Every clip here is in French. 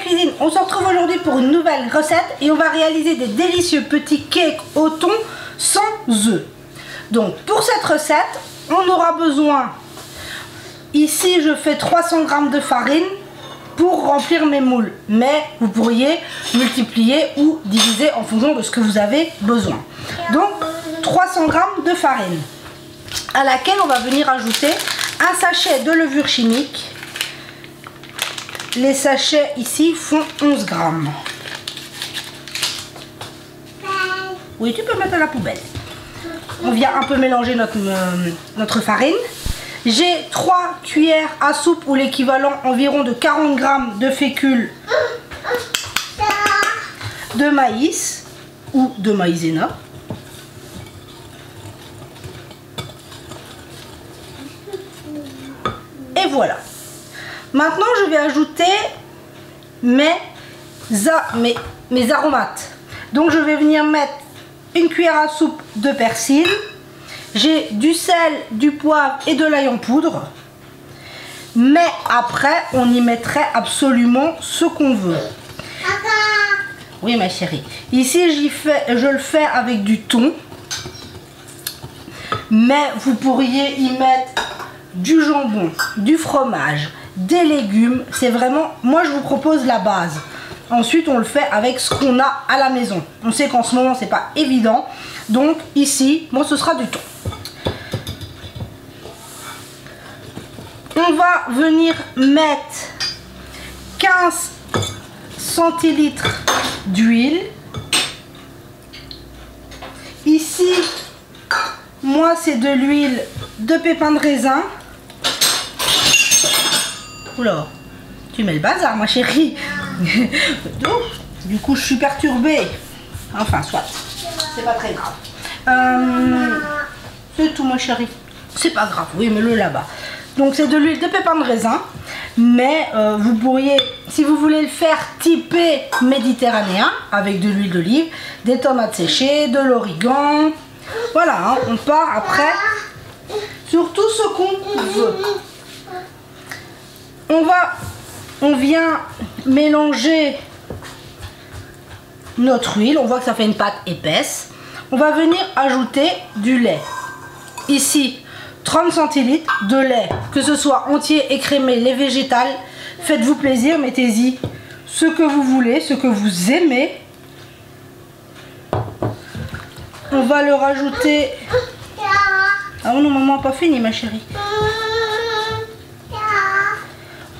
cuisine, on se retrouve aujourd'hui pour une nouvelle recette et on va réaliser des délicieux petits cakes au thon sans œufs. Donc pour cette recette, on aura besoin, ici je fais 300 g de farine pour remplir mes moules, mais vous pourriez multiplier ou diviser en fonction de ce que vous avez besoin. Donc 300 g de farine à laquelle on va venir ajouter un sachet de levure chimique. Les sachets ici font 11 g. Oui, tu peux mettre à la poubelle. On vient un peu mélanger notre farine. J'ai 3 cuillères à soupe ou l'équivalent environ de 40 g de fécule de maïs ou de maïzena. Et voilà. Maintenant, je vais ajouter mes aromates. Donc, je vais venir mettre une cuillère à soupe de persil. J'ai du sel, du poivre et de l'ail en poudre. Mais après, on y mettrait absolument ce qu'on veut. Oui, ma chérie. Ici, je le fais avec du thon. Mais vous pourriez y mettre du jambon, du fromage, des légumes. C'est vraiment, moi je vous propose la base. Ensuite on le fait avec ce qu'on a à la maison. On sait qu'en ce moment c'est pas évident. Donc ici, moi ce sera du thon. On va venir mettre 15 centilitres d'huile. Ici, moi c'est de l'huile de pépins de raisin. Oula, tu mets le bazar ma chérie. Du coup je suis perturbée. Enfin soit, c'est pas très grave. C'est tout ma chérie. C'est pas grave, oui mets-le là-bas. Donc c'est de l'huile de pépins de raisin. Mais vous pourriez, si vous voulez le faire typé méditerranéen, avec de l'huile d'olive, des tomates séchées, de l'origan. Voilà, hein, on part après sur tout ce qu'on veut. On vient mélanger notre huile. On voit que ça fait une pâte épaisse. On va venir ajouter du lait. Ici, 30 centilitres de lait. Que ce soit entier, écrémé, lait végétal. Faites-vous plaisir, mettez-y ce que vous voulez, ce que vous aimez. On va le rajouter... Ah non, maman n'a pas fini ma chérie.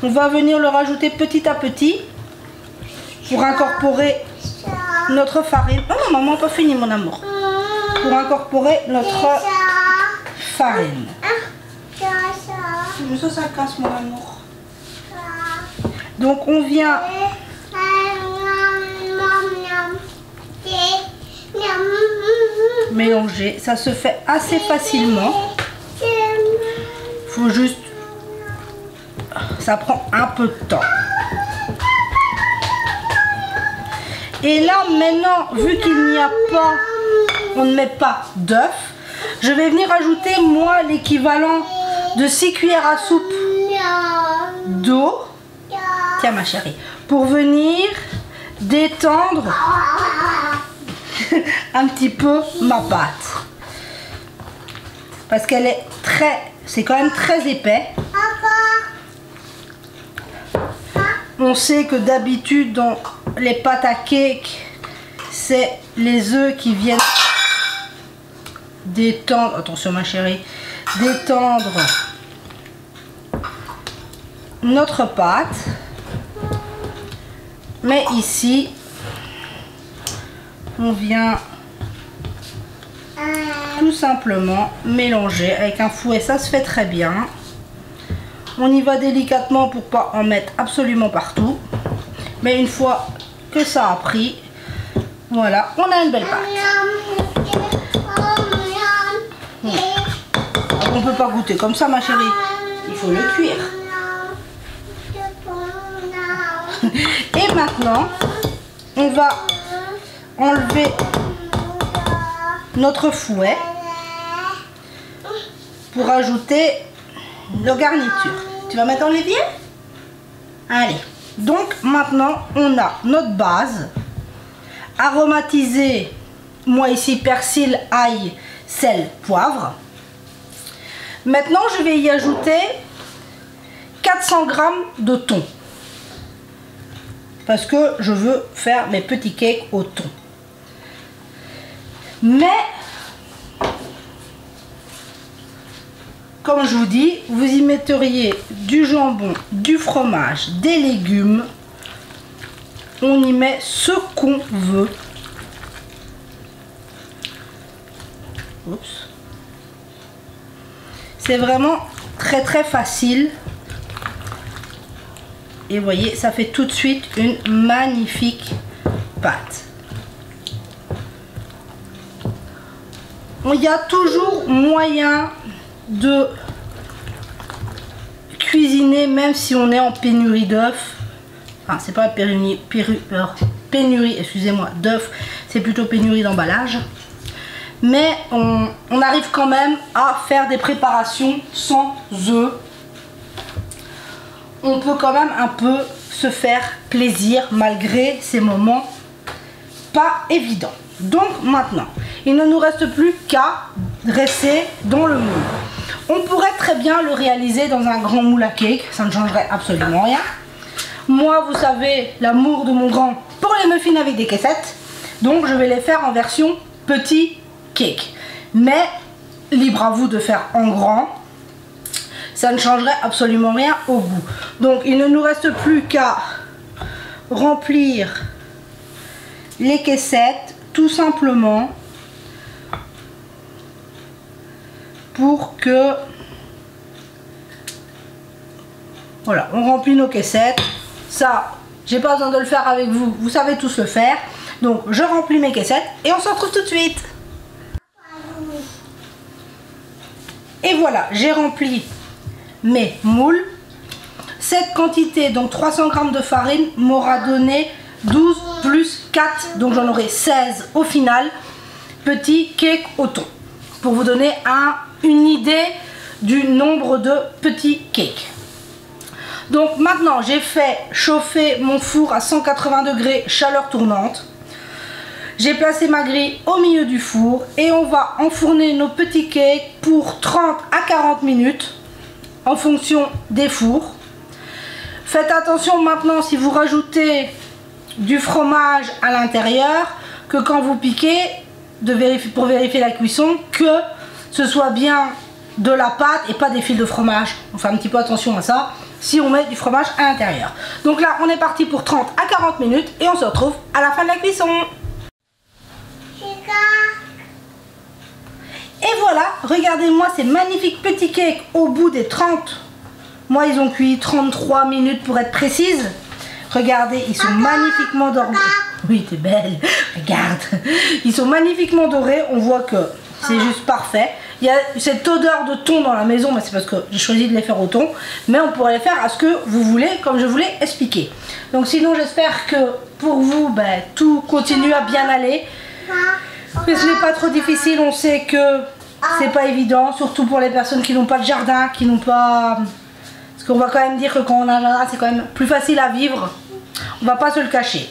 On va venir le rajouter petit à petit pour incorporer notre farine. Oh non, maman n'a pas fini mon amour. Pour incorporer notre farine. Mais ça casse mon amour. Donc on vient mélanger. Ça se fait assez facilement. Il faut juste... Ça prend un peu de temps. Et là maintenant, vu qu'il n'y a pas, on ne met pas d'œuf, je vais venir ajouter moi l'équivalent de 6 cuillères à soupe d'eau. Tiens ma chérie, pour venir détendre un petit peu ma pâte. Parce qu'elle est c'est quand même très épais. On sait que d'habitude dans les pâtes à cake, c'est les œufs qui viennent détendre, attention ma chérie, détendre notre pâte. Mais ici, on vient tout simplement mélanger avec un fouet, ça se fait très bien. On y va délicatement pour pas en mettre absolument partout. Mais une fois que ça a pris, voilà, on a une belle pâte. On peut pas goûter comme ça ma chérie. Il faut le cuire. Et maintenant, on va enlever notre fouet pour ajouter nos garnitures. Tu vas mettre dans l'évier? Allez. Donc maintenant on a notre base aromatisée, moi ici persil, ail, sel, poivre. Maintenant je vais y ajouter 400 g de thon parce que je veux faire mes petits cakes au thon. Mais comme je vous dis, vous y metteriez du jambon, du fromage, des légumes. On y met ce qu'on veut. Oups. C'est vraiment très très facile. Et vous voyez, ça fait tout de suite une magnifique pâte. Il y a toujours moyen de cuisiner même si on est en pénurie d'œufs. Enfin, c'est pas pénurie, excusez-moi, d'œufs, c'est plutôt pénurie d'emballage. Mais on arrive quand même à faire des préparations sans œufs. On peut quand même un peu se faire plaisir malgré ces moments pas évidents. Donc maintenant, il ne nous reste plus qu'à dresser dans le moule. On pourrait très bien le réaliser dans un grand moule à cake, ça ne changerait absolument rien. Moi, vous savez, l'amour de mon grand pour les muffins avec des caissettes, donc je vais les faire en version petit cake. Mais libre à vous de faire en grand, ça ne changerait absolument rien au goût. Donc il ne nous reste plus qu'à remplir les caissettes tout simplement pour que voilà, on remplit nos caissettes. Ça, j'ai pas besoin de le faire avec vous, vous savez tous le faire. Donc je remplis mes caissettes et on se retrouve tout de suite. Et voilà, j'ai rempli mes moules. Cette quantité, donc 300 g de farine, m'aura donné 12 plus 4, donc j'en aurai 16 au final, petits cakes au thon. Pour vous donner une idée du nombre de petits cakes. Donc maintenant, j'ai fait chauffer mon four à 180 degrés, chaleur tournante. J'ai placé ma grille au milieu du four et on va enfourner nos petits cakes pour 30 à 40 minutes en fonction des fours. Faites attention maintenant si vous rajoutez du fromage à l'intérieur que quand vous piquez, pour vérifier la cuisson, que ce soit bien de la pâte et pas des fils de fromage. On fait un petit peu attention à ça si on met du fromage à l'intérieur. Donc là, on est parti pour 30 à 40 minutes et on se retrouve à la fin de la cuisson. Et voilà, regardez-moi ces magnifiques petits cakes au bout des 30. Moi, ils ont cuit 33 minutes pour être précise. Regardez, ils sont magnifiquement dorés. Oui, t'es belle. Regarde. Ils sont magnifiquement dorés. On voit que c'est juste parfait. Il y a cette odeur de thon dans la maison, mais c'est parce que j'ai choisi de les faire au thon. Mais on pourrait les faire à ce que vous voulez, comme je vous l'ai expliqué. Donc sinon, j'espère que pour vous, tout continue à bien aller. Mais ce n'est pas trop difficile. On sait que c'est pas évident, surtout pour les personnes qui n'ont pas de jardin, qui n'ont pas... Parce qu'on va quand même dire que quand on a un jardin, c'est quand même plus facile à vivre. On va pas se le cacher.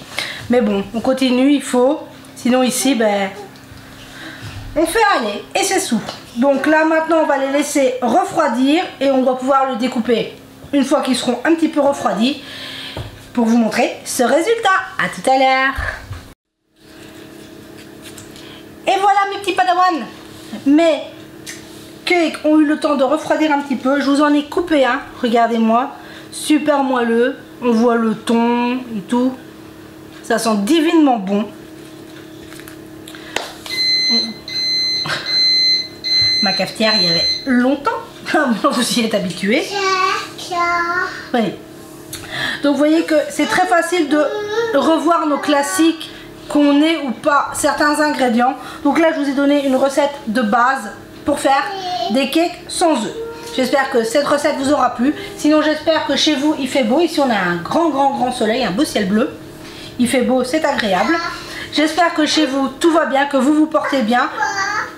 Mais bon, on continue, il faut. Sinon ici, on fait aller et c'est tout. Donc là maintenant, on va les laisser refroidir et on va pouvoir le découper une fois qu'ils seront un petit peu refroidis pour vous montrer ce résultat. À tout à l'heure. Et voilà mes petits padawans. Mes cakes ont eu le temps de refroidir un petit peu. Je vous en ai coupé un. Regardez-moi. Super moelleux. On voit le thon et tout. Ça sent divinement bon. Ma cafetière, il y avait longtemps. Maintenant, vous y êtes habitué. Oui. Donc, vous voyez que c'est très facile de revoir nos classiques, qu'on ait ou pas certains ingrédients. Donc là, je vous ai donné une recette de base pour faire des cakes sans œufs. J'espère que cette recette vous aura plu. Sinon, j'espère que chez vous, il fait beau. Ici, on a un grand soleil, un beau ciel bleu. Il fait beau, c'est agréable. J'espère que chez vous, tout va bien, que vous vous portez bien.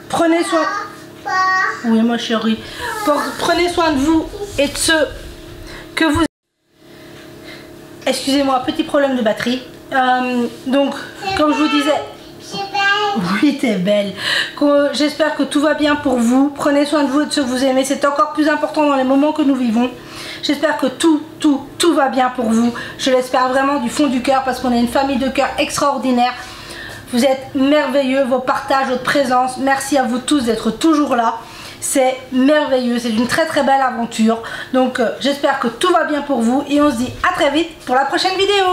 Prenez soin... Oui, ma chérie. Prenez soin de vous et de ceux que vous... Excusez-moi, petit problème de batterie. Donc, comme je vous disais... Oui, t'es belle. J'espère que tout va bien pour vous. Prenez soin de vous et de ceux que vous aimez. C'est encore plus important dans les moments que nous vivons. J'espère que tout va bien pour vous. Je l'espère vraiment du fond du cœur parce qu'on est une famille de cœur extraordinaire. Vous êtes merveilleux, vos partages, votre présence. Merci à vous tous d'être toujours là. C'est merveilleux, c'est une très belle aventure. Donc j'espère que tout va bien pour vous et on se dit à très vite pour la prochaine vidéo.